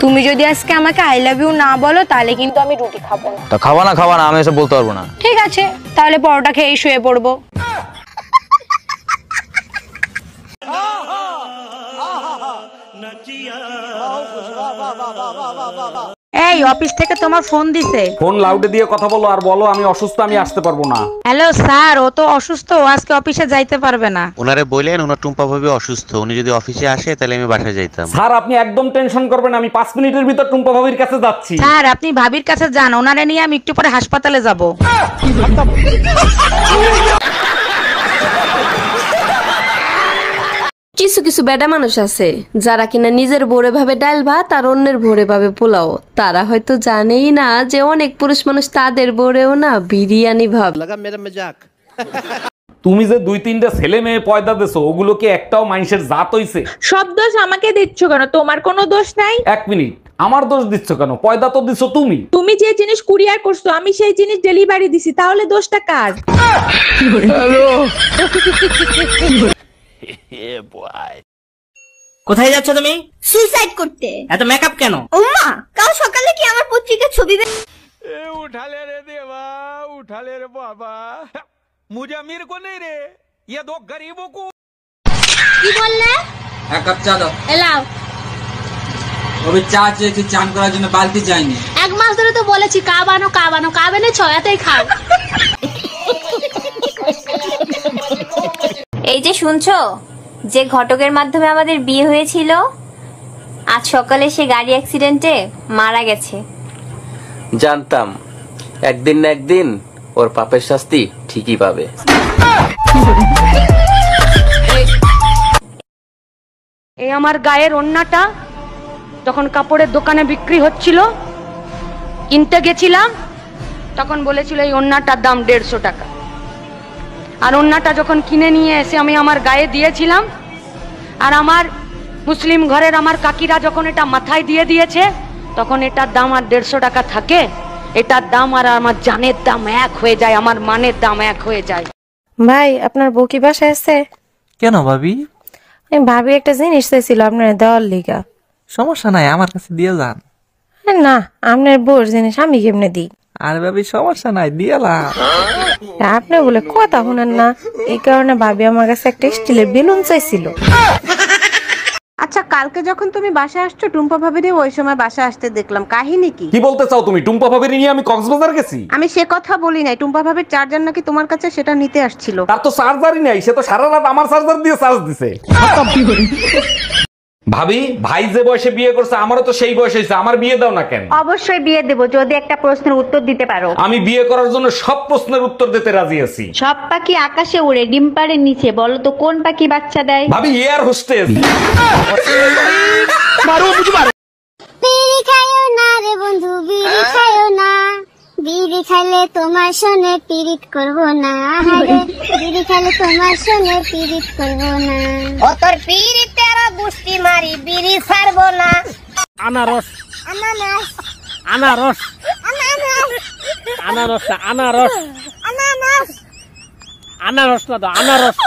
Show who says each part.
Speaker 1: তুমি যদি আজকে আমাকে আই লাভ ইউ না বলো তাহলে কিন্তু আমি রুটি খাবো না।
Speaker 2: তা খাওয়া না আমি এসব বলতে পারবো না।
Speaker 1: ঠিক আছে, তাহলে পরোটা খেয়ে শুয়ে পড়বো।
Speaker 3: এই অফিস থেকে তোমার ফোন দিছে।
Speaker 4: ফোন লাউডে দিয়ে কথা বলো আর বলো আমি অসুস্থ, আমি আসতে পারবো না।
Speaker 3: হ্যালো স্যার, ও তো অসুস্থ, আজকে অফিসে যাইতে পারবে না।
Speaker 5: ওনারে বললেন ওনার টুম্পা ভাবি অসুস্থ, উনি যদি অফিসে আসে তাহলে আমি বাসায় যাইতাম।
Speaker 4: স্যার আপনি একদম টেনশন করবেন, আমি 5 মিনিটের ভিতর টুম্পা ভাবির কাছে যাচ্ছি।
Speaker 3: স্যার আপনি ভাবির কাছে যান, ওনারে নিয়ে আমি একটু পরে হাসপাতালে যাব।
Speaker 6: কিছু কিছু বেডা মানুষ আছে যারা কিনা নিজের ভোরে ভাবে ডাল ভাত আর অন্যের ভোরে ভাবে পোলাও। তারা হয়তো জানেই না যে অনেক পুরুষ মানুষ তাদের ভোরেও না বিরিয়ানি ভাব।
Speaker 4: তুমি যে 2-3টা ছেলে মেয়ে পয়দা দেছো ওগুলো কি একটাও মানুষের জাত হইছে?
Speaker 7: সব দোষ আমাকে দিচ্ছ কেন? তোমার কোনো দোষ নাই।
Speaker 4: 1 মিনিট, আমার দোষ দিচ্ছ কেন? পয়দা তো দিছো তুমি।
Speaker 7: তুমি যে জিনিস কুরিয়ার করছো আমি সেই জিনিস ডেলিভারি দিছি, তাহলে দোষটা কার?
Speaker 8: কোথায় যাচ্ছ তুমি?
Speaker 9: সুইসাইড করতে।
Speaker 8: এত মেকআপ কেন?
Speaker 9: ওমা, কাল সকালে কি আমার পত্রিকার ছবি
Speaker 10: उठाले रे देवा, उठाले रे बाबा, मुझे अमीर को नहीं रे, ये दो गरीबों को।
Speaker 9: কি বললে?
Speaker 11: এক কাপ চা দাও।
Speaker 9: এলাও।
Speaker 11: ওই চা চেয়েছি, চান করার জন্য বালতি চাইনি।
Speaker 9: এক মাস ধরে তো বলেছি কা বানো ছয়াতেই খাও।
Speaker 12: এই যে শুনছো, যে ঘটকের মাধ্যমে আমাদের বিয়ে হয়েছিল আজ সকালে সে গাড়ি অ্যাক্সিডেন্টে মারা গেছে।
Speaker 13: জানতাম একদিন না একদিন ওর পাপের শাস্তি ঠিকই পাবে।
Speaker 3: এই আমার গায়ের ওন্নাটা যখন কাপড়ের দোকানে বিক্রি হচ্ছিল, কিনতে গেছিলাম, তখন বলেছিল এই ওন্নাটার দাম 150 টাকা। আর ওন্নাটা যখন কিনে নিয়ে এসে আমি আমার গায়ে দিয়েছিলাম, আর আমার মুসলিম ঘরের আমার কাকিরা যখন এটা মাথায় দিয়ে দিয়েছে, তখন এটার দাম আর 150 টাকা থাকে। এটার দাম আর আমার জানের দাম এক হয়ে যায়, আমার মানের দাম এক হয়ে যায়।
Speaker 14: ভাই আপনার বউ কি বাসায় আছে?
Speaker 15: কেন ভাবি?
Speaker 14: আমি ভাবি একটা জিনিস চাইছিল আপনার দেওয়ার লিগা।
Speaker 15: সমস্যা নাই, আমার কাছে দিয়ে যান।
Speaker 14: না, আপনার বউর জিনিস আমি কেমনে দিই?
Speaker 15: আর ভাবি সমস্যা নাই, দিয়েলাম।
Speaker 14: আপনি বলে কথা শুনেন না, এই কারণে ভাবি আমার কাছে একটা স্টিলের বেলুন চাইছিল।
Speaker 3: আচ্ছা, কালকে যখন তুমি বাসায় আসছো টুম্পা ভাবির ওই সময় বাসায় আসতে দেখলাম, কাহিনী কি?
Speaker 4: কি বলতে চাও তুমি? টুম্পা ভাবির নিয়ে আমি কক্সবাজার গেছি?
Speaker 3: আমি সে কথা বলি নাই, টুম্পা ভাবির চার্জার নাকি তোমার কাছে, সেটা নিতে আসছিল।
Speaker 4: তার তো চার্জারই নাই, সে তো সারা রাত আমার চার্জার দিয়ে চার্জ দিছে। ভাবি, ভাই যে বয়সে বিয়ে করছে আমারও তো সেই বয়স হয়েছে, আমার বিয়ে দাও না কেন?
Speaker 12: অবশ্যই বিয়ে দেব যদি একটা প্রশ্নের উত্তর দিতে পারো।
Speaker 4: আমি বিয়ে করার জন্য সব প্রশ্নের উত্তর দিতে রাজি আছি।
Speaker 12: সব পাখি আকাশে উড়ে, ডিম পাড়ে নিচে, বলো তো কোন পাখি বাচ্চা দেয়?
Speaker 4: ভাবি, এয়ার হোস্টেস।
Speaker 9: বিড়ি খাইও না রে বন্ধু, বিড়ি খাইও না, বিড়ি খাইলে তোমার সনে পিরিত করবো না। বিড়ি খাইলে তোমার সনে পিরিত করবো না। ও তোর পিরিতের গুষ্টি মারি, বিড়ি ছাড়বো না।
Speaker 8: আনারস,
Speaker 9: আনারস,
Speaker 8: আনারস,
Speaker 9: আনারস,
Speaker 8: আনারস, আনারস,
Speaker 9: আনারস,
Speaker 8: আনারস না তো আনারস।